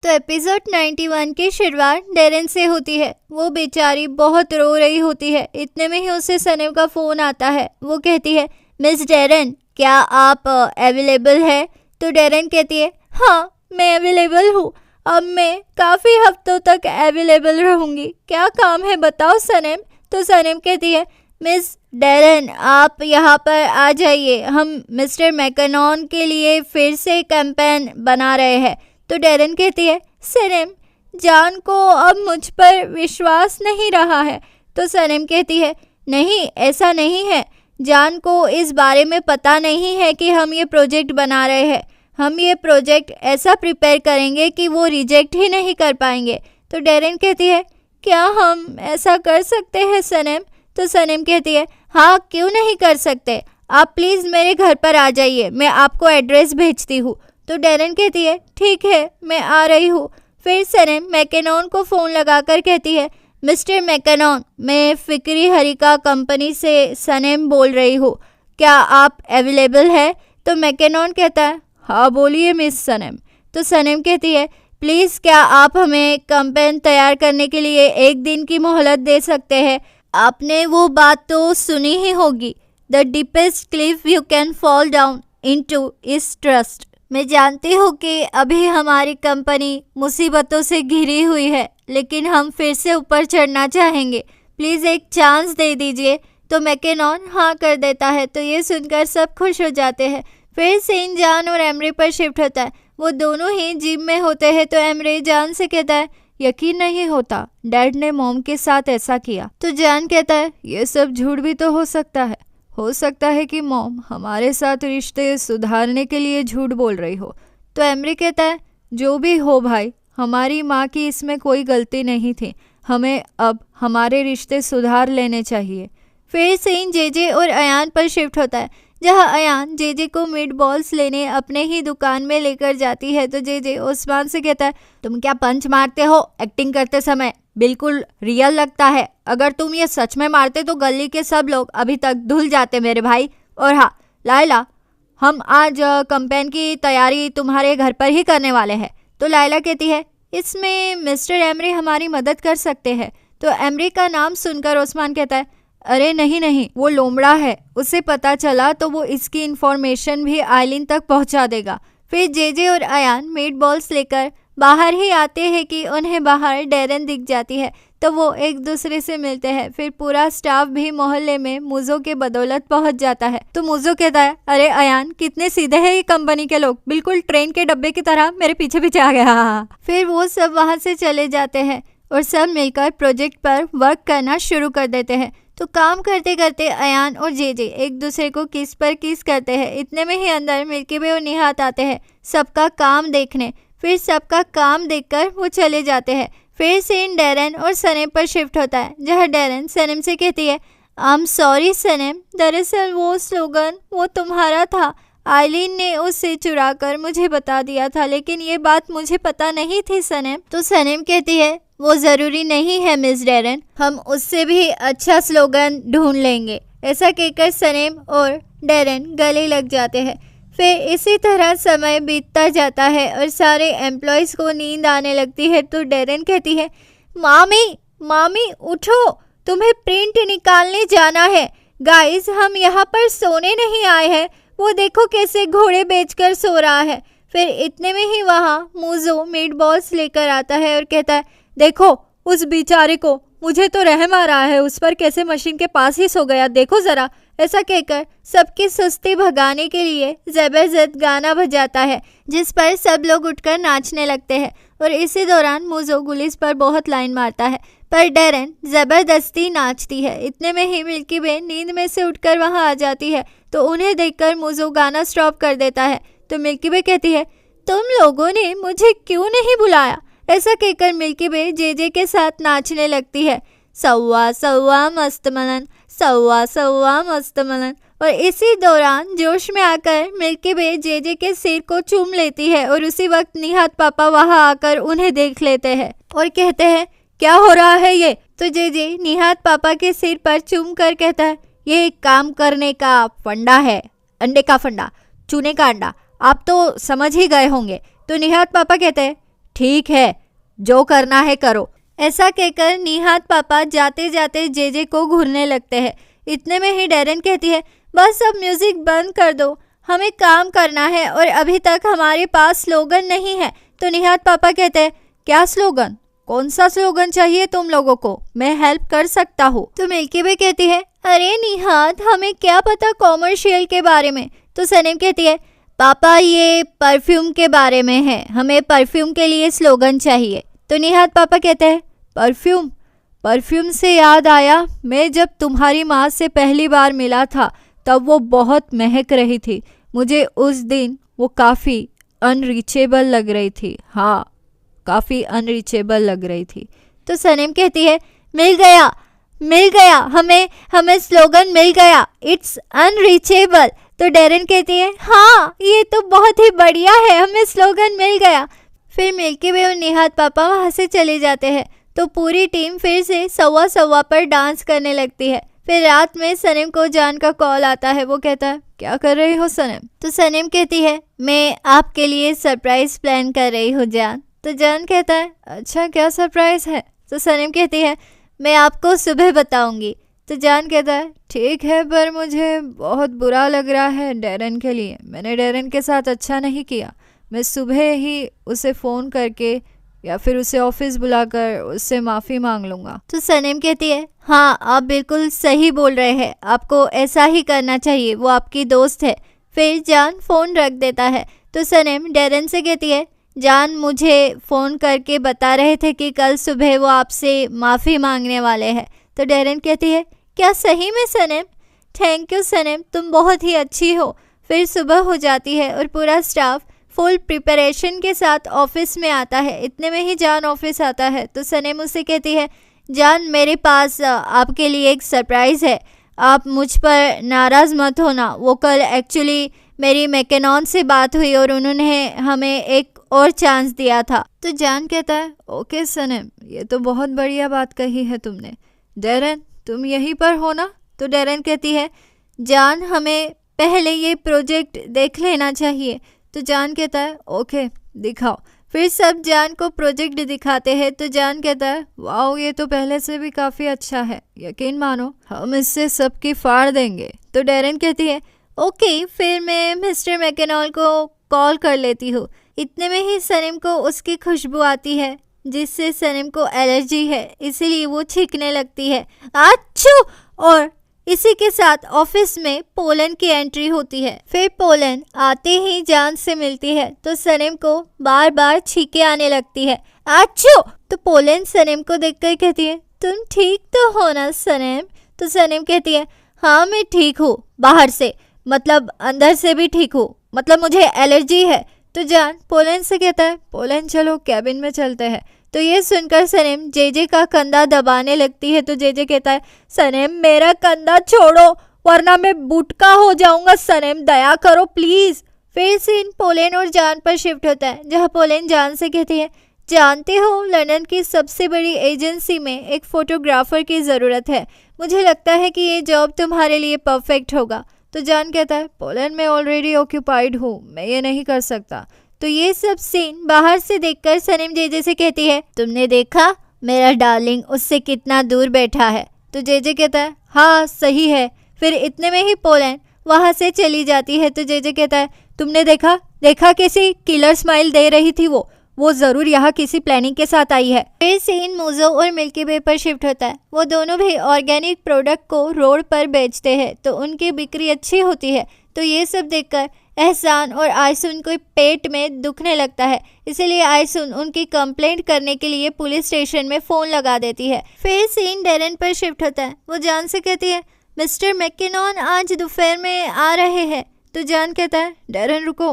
तो एपिसोड 91 की शुरुआत डेरेन से होती है। वो बेचारी बहुत रो रही होती है। इतने में ही उसे सनेम का फ़ोन आता है। वो कहती है, मिस डेरेन, क्या आप अवेलेबल है? तो डेरेन कहती है, हाँ मैं अवेलेबल हूँ। अब मैं काफ़ी हफ्तों तक अवेलेबल रहूँगी। क्या काम है बताओ सनेम। तो सनेम कहती है, मिस डेरेन आप यहाँ पर आ जाइए, हम मिस्टर मैकनॉन के लिए फिर से कैंपेन बना रहे हैं। तो डेरेन कहती है, सनेम जान को अब मुझ पर विश्वास नहीं रहा है। तो सनेम कहती है, नहीं ऐसा नहीं है, जान को इस बारे में पता नहीं है कि हम ये प्रोजेक्ट बना रहे हैं। हम ये प्रोजेक्ट ऐसा प्रिपेयर करेंगे कि वो रिजेक्ट ही नहीं कर पाएंगे। तो डेरेन कहती है, क्या हम ऐसा कर सकते हैं सनेम? तो सनेम कहती है, हाँ क्यों नहीं कर सकते, आप प्लीज़ मेरे घर पर आ जाइए, मैं आपको एड्रेस भेजती हूँ। तो डेरेन कहती है, ठीक है मैं आ रही हूँ। फिर सनेम मैकनॉन को फ़ोन लगाकर कहती है, मिस्टर मैकनॉन, मैं फिक्री हरिका कंपनी से सनेम बोल रही हूँ, क्या आप अवेलेबल है? तो मैकनॉन कहता है, हाँ बोलिए मिस सनेम। तो सनेम कहती है, प्लीज़ क्या आप हमें कैंपेन तैयार करने के लिए एक दिन की मोहलत दे सकते हैं? आपने वो बात तो सुनी ही होगी, the deepest Cliff you can fall down into is trust. मैं जानती हूँ कि अभी हमारी कंपनी मुसीबतों से घिरी हुई है, लेकिन हम फिर से ऊपर चढ़ना चाहेंगे, प्लीज़ एक चांस दे दीजिए। तो मैकनॉन हाँ कर देता है। तो ये सुनकर सब खुश हो जाते हैं। फिर सीन जान और एमरी पर शिफ्ट होता है। वो दोनों ही जिम में होते हैं। तो एमरी जान से कहता है, यकीन नहीं होता डैड ने मॉम के साथ ऐसा किया। तो जान कहता है, ये सब झूठ भी तो हो सकता है कि मॉम हमारे साथ रिश्ते सुधारने के लिए झूठ बोल रही हो। तो एमरी कहता है, जो भी हो भाई, हमारी माँ की इसमें कोई गलती नहीं थी, हमें अब हमारे रिश्ते सुधार लेने चाहिए। फिर सीन जेजे और अयान पर शिफ्ट होता है, जहाँ अयान जेजे को मीट बॉल्स लेने अपने ही दुकान में लेकर जाती है। तो जेजे उस्मान से कहता है, तुम क्या पंच मारते हो? एक्टिंग करते समय बिल्कुल रियल लगता है, अगर तुम ये सच में मारते तो गली के सब लोग अभी तक धुल जाते मेरे भाई। और हाँ लायला, हम आज कैंपेन की तैयारी तुम्हारे घर पर ही करने वाले हैं। तो लायला कहती है, इसमें मिस्टर एमरी हमारी मदद कर सकते हैं। तो एमरी का नाम सुनकर उस्मान कहता है, अरे नहीं, वो लोमड़ा है, उसे पता चला तो वो इसकी इन्फॉर्मेशन भी आइलिन तक पहुंचा देगा। फिर जेजे और अयान मीट बॉल्स लेकर बाहर ही आते हैं कि उन्हें बाहर डेरेन दिख जाती है। तो वो एक दूसरे से मिलते हैं। फिर पूरा स्टाफ भी मोहल्ले में मुजो के बदौलत पहुंच जाता है। तो मुजो कहता है, अरे अयान कितने सीधे हैं ये कंपनी के लोग, बिल्कुल ट्रेन के डब्बे की तरह मेरे पीछे पीछे आ गया। फिर वो सब वहाँ से चले जाते हैं और सब मिलकर प्रोजेक्ट पर वर्क करना शुरू कर देते हैं। तो काम करते करते अयान और जेजे एक दूसरे को किस पर किस करते हैं। इतने में ही अंदर मिल्की वे और निहात आते हैं सबका काम देखने। फिर सबका काम देखकर वो चले जाते हैं। फिर सीन डेरेन और सनेम पर शिफ्ट होता है, जहाँ डेरेन सनेम से कहती है, आई एम सॉरी सनेम, दरअसल वो स्लोगन वो तुम्हारा था, आइलिन ने उससे चुरा कर मुझे बता दिया था, लेकिन ये बात मुझे पता नहीं थी सनेम। तो सनेम कहती है, वो ज़रूरी नहीं है मिस डेरेन, हम उससे भी अच्छा स्लोगन ढूंढ लेंगे। ऐसा कहकर सनेम और डेरेन गले लग जाते हैं। फिर इसी तरह समय बीतता जाता है और सारे एम्प्लॉयज़ को नींद आने लगती है। तो डेरेन कहती है, मामी उठो, तुम्हें प्रिंट निकालने जाना है। गाइस हम यहाँ पर सोने नहीं आए हैं, वो देखो कैसे घोड़े बेचकर सो रहा है। फिर इतने में ही वहाँ मुजो मीट बॉल्स लेकर आता है और कहता है, देखो उस बेचारे को, मुझे तो रहम आ रहा है, उस पर कैसे मशीन के पास ही सो गया, देखो ज़रा। ऐसा कहकर सबकी सुस्ती भगाने के लिए ज़बरदस्त गाना बजाता है, जिस पर सब लोग उठकर नाचने लगते हैं। और इसी दौरान मुजो गुलिस पर बहुत लाइन मारता है, पर डेरेन ज़बरदस्ती नाचती है। इतने में ही मिल्की वे नींद में से उठकर वहाँ आ जाती है। तो उन्हें देखकर मुजो गाना स्टॉप कर देता है। तो मिल्की वे कहती है, तुम लोगों ने मुझे क्यों नहीं बुलाया? ऐसा कहकर मिल्की वे जेजे के साथ नाचने लगती है, सव्वा सव्वा मस्त मनन, सव्वा सव्वा मस्त मनन। और इसी दौरान जोश में आकर मिल्की वे जेजे के सिर को चूम लेती है और उसी वक्त निहात पापा वहां आकर उन्हें देख लेते हैं और कहते हैं, क्या हो रहा है ये? तो जेजे निहात पापा के सिर पर चूम कर कहता है, ये एक काम करने का फंडा है, अंडे का फंडा, चूने का अंडा, आप तो समझ ही गए होंगे। तो निहात पापा कहते हैं, ठीक है, जो करना है करो। ऐसा कहकर निहात पापा जाते जाते जेजे को घूरने लगते हैं। इतने में ही डेरेन कहती है, बस अब म्यूजिक बंद कर दो, हमें काम करना है और अभी तक हमारे पास स्लोगन नहीं है। तो निहात पापा कहते हैं, क्या स्लोगन? कौन सा स्लोगन चाहिए तुम लोगों को? मैं हेल्प कर सकता हूँ। तो मिल्की वे कहती है, अरे निहात, हमें क्या पता कॉमर्शियल के बारे में। तो सनीम कहती है, पापा ये परफ्यूम के बारे में है, हमें परफ्यूम के लिए स्लोगन चाहिए। तो निहात पापा कहते हैं, परफ्यूम? परफ्यूम से याद आया, मैं जब तुम्हारी माँ से पहली बार मिला था तब वो बहुत महक रही थी। मुझे उस दिन वो काफ़ी अनरीचेबल लग रही थी। हाँ, काफ़ी अनरीचेबल लग रही थी। तो सनीम कहती है, मिल गया, हमें स्लोगन मिल गया, इट्स अनरीचेबल। तो डेरेन कहती है, हाँ ये तो बहुत ही बढ़िया है, हमें स्लोगन मिल गया। फिर मिल्की वे और निहात पापा वहाँ से चले जाते हैं। तो पूरी टीम फिर से सवा सवा पर डांस करने लगती है। फिर रात में सनीम को जान का कॉल आता है। वो कहता है, क्या कर रही हो सनीम? तो सनीम कहती है, मैं आपके लिए सरप्राइज प्लान कर रही हूँ जान। तो जान कहता है, अच्छा क्या सरप्राइज है? तो सनीम कहती है, मैं आपको सुबह बताऊंगी। तो जान कहता है, ठीक है, पर मुझे बहुत बुरा लग रहा है डेरेन के लिए। मैंने डेरेन के साथ अच्छा नहीं किया। मैं सुबह ही उसे फ़ोन करके या फिर उसे ऑफिस बुलाकर उससे माफ़ी मांग लूँगा। तो सनीम कहती है, हाँ आप बिल्कुल सही बोल रहे हैं, आपको ऐसा ही करना चाहिए, वो आपकी दोस्त है। फिर जान फ़ोन रख देता है। तो सनीम डेरेन से कहती है, जान मुझे फ़ोन करके बता रहे थे कि कल सुबह वो आपसे माफ़ी मांगने वाले हैं। तो डेरेन कहती है, क्या सही में सनीम? थैंक यू सनीम, तुम बहुत ही अच्छी हो। फिर सुबह हो जाती है और पूरा स्टाफ फुल प्रिपरेशन के साथ ऑफिस में आता है। इतने में ही जान ऑफिस आता है। तो सनीम उससे कहती है, जान मेरे पास आपके लिए एक सरप्राइज़ है, आप मुझ पर नाराज़ मत होना। वो कल एक्चुअली मेरी मैकेनॉन से बात हुई और उन्होंने हमें एक और चांस दिया था। तो जान कहता है, ओके सनीम, ये तो बहुत बढ़िया बात कही है तुमने। डेरेन तुम यहीं पर हो ना? तो डेरेन कहती है, जान हमें पहले ये प्रोजेक्ट देख लेना चाहिए। तो जान कहता है, ओके दिखाओ। फिर सब जान को प्रोजेक्ट दिखाते हैं। तो जान कहता है, वाओ ये तो पहले से भी काफ़ी अच्छा है, यकीन मानो हम इससे सबकी फाड़ देंगे। तो डेरेन कहती है, ओके फिर मैं मिस्टर मैकेनॉल को कॉल कर लेती हूँ। इतने में ही सनीम को उसकी खुशबू आती है जिससे सनीम को एलर्जी है, इसीलिए वो छींकने लगती है, अच्छू। और इसी के साथ ऑफिस में पोलन की एंट्री होती है। फिर पोलन आते ही जान से मिलती है तो सनीम को बार बार छींके आने लगती है, अच्छू। तो पोलन सनीम को देखकर कहती है, तुम ठीक तो हो ना सनीम? तो सनीम कहती है, हाँ मैं ठीक हूँ, बाहर से मतलब अंदर से भी ठीक हूँ, मतलब मुझे एलर्जी है। तो जान पोलन से कहता है, पोलन चलो कैबिन में चलते हैं। तो ये सुनकर सनीम जेजे का कंधा दबाने लगती है। तो जेजे कहता है, सनीम मेरा कंधा छोड़ो वरना मैं बुटका हो जाऊंगा, सनीम दया करो प्लीज। फिर सीन पोलन और जान पर शिफ्ट होता है जहाँ पोलन जान से कहती है, जानते हो लंदन की सबसे बड़ी एजेंसी में एक फोटोग्राफर की ज़रूरत है, मुझे लगता है कि ये जॉब तुम्हारे लिए परफेक्ट होगा। तो जान कहता है, पोलन मैं ऑलरेडी ऑक्यूपाइड हूँ, मैं ये नहीं कर सकता। तो ये सब सीन बाहर से देखकर सनीम जेजे से कहती है, तुमने देखा मेरा डार्लिंग उससे कितना दूर बैठा है? तो जेजे कहता है, हाँ सही है। फिर इतने में ही पोलन वहाँ से चली जाती है। तो जेजे कहता है, तुमने देखा कैसी किलर स्माइल दे रही थी वो ज़रूर यहाँ किसी प्लानिंग के साथ आई है। फिर सीन मोजो और मिल्की वे पर शिफ्ट होता है। वो दोनों भी ऑर्गेनिक प्रोडक्ट को रोड पर बेचते हैं तो उनकी बिक्री अच्छी होती है। तो ये सब देखकर एहसान और आयसुन को पेट में दुखने लगता है, इसीलिए आयसुन उनकी कंप्लेंट करने के लिए पुलिस स्टेशन में फ़ोन लगा देती है। फिर सीन डेरेन पर शिफ्ट होता है। वो जान से कहती है, मिस्टर मैकेनॉन आज दोपहर में आ रहे हैं। तो जान कहता है, डेरेन रुको,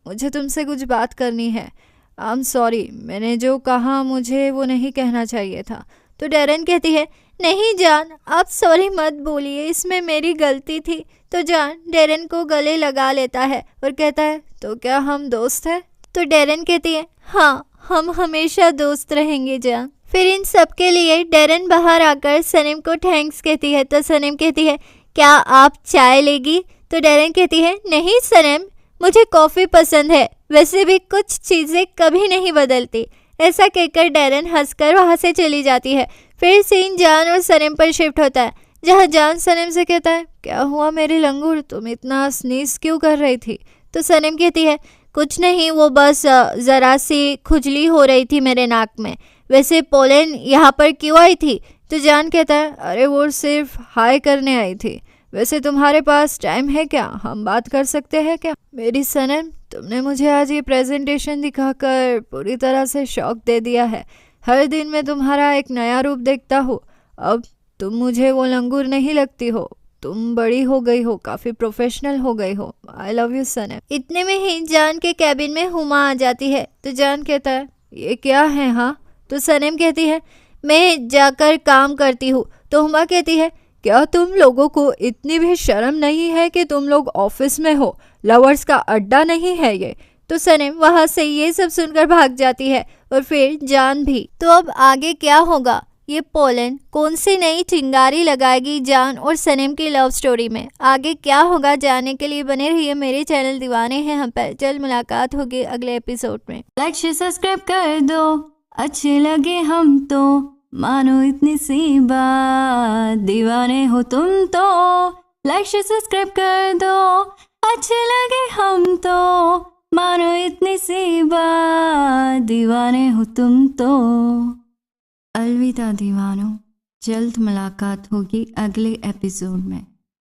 मुझे तुमसे कुछ बात करनी है। आई एम सॉरी, मैंने जो कहा मुझे वो नहीं कहना चाहिए था। तो डेरेन कहती है, नहीं जान आप सॉरी मत बोलिए, इसमें मेरी गलती थी। तो जान डेरेन को गले लगा लेता है और कहता है, तो क्या हम दोस्त हैं? तो डेरेन कहती है, हाँ हम हमेशा दोस्त रहेंगे जान। फिर इन सब के लिए डेरेन बाहर आकर सनीम को थैंक्स कहती है। तो सनीम कहती है, क्या आप चाय लेगी? तो डेरेन कहती है, नहीं सनीम मुझे कॉफ़ी पसंद है, वैसे भी कुछ चीज़ें कभी नहीं बदलती। ऐसा कहकर डेरन हंसकर वहां से चली जाती है। फिर सीन जान और सनम पर शिफ्ट होता है, जहाँ जान सनम से कहता है, क्या हुआ मेरी लंगूर, तुम इतना स्नीज क्यों कर रही थी? तो सनम कहती है, कुछ नहीं, वो बस ज़रा सी खुजली हो रही थी मेरे नाक में। वैसे पोलन यहाँ पर क्यों आई थी? तो जान कहता है, अरे वो सिर्फ हाय करने आई थी। वैसे तुम्हारे पास टाइम है क्या? हम बात कर सकते हैं क्या? मेरी सनम, तुमने मुझे आज ये प्रेजेंटेशन दिखाकर पूरी तरह से शॉक दे दिया है। हर दिन मैं तुम्हारा एक नया रूप देखता हूँ। अब तुम मुझे वो लंगूर नहीं लगती हो, तुम बड़ी हो गई हो, काफ़ी प्रोफेशनल हो गई हो। आई लव यू सनम। इतने में ही जान के कैबिन में हुमा आ जाती है। तो जान कहता है, ये क्या है? हाँ। तो सनम कहती है, मैं जाकर काम करती हूँ। तो हुमा कहती है, क्या तुम लोगों को इतनी भी शर्म नहीं है कि तुम लोग ऑफिस में हो? लवर्स का अड्डा नहीं है ये। तो सनम वहां से ये सब सुनकर भाग जाती है और फिर जान भी। तो अब आगे क्या होगा? ये पोलन कौन सी नई चिंगारी लगाएगी जान और सनम की लव स्टोरी में? आगे क्या होगा जानने के लिए बने रहिए मेरे चैनल दीवाने हैं हम पर। जल्द मुलाकात होगी अगले एपिसोड में। लाइक शेयर सब्सक्राइब कर दो, अच्छे लगे हम तो मानो इतनी सी बात, दीवाने हो तुम तो। लाइक शेयर सब्सक्राइब कर दो, अच्छे लगे हम तो मानो इतनी सी बात, दीवाने हो तुम तो। अलविदा दीवानों, जल्द मुलाकात होगी अगले एपिसोड में।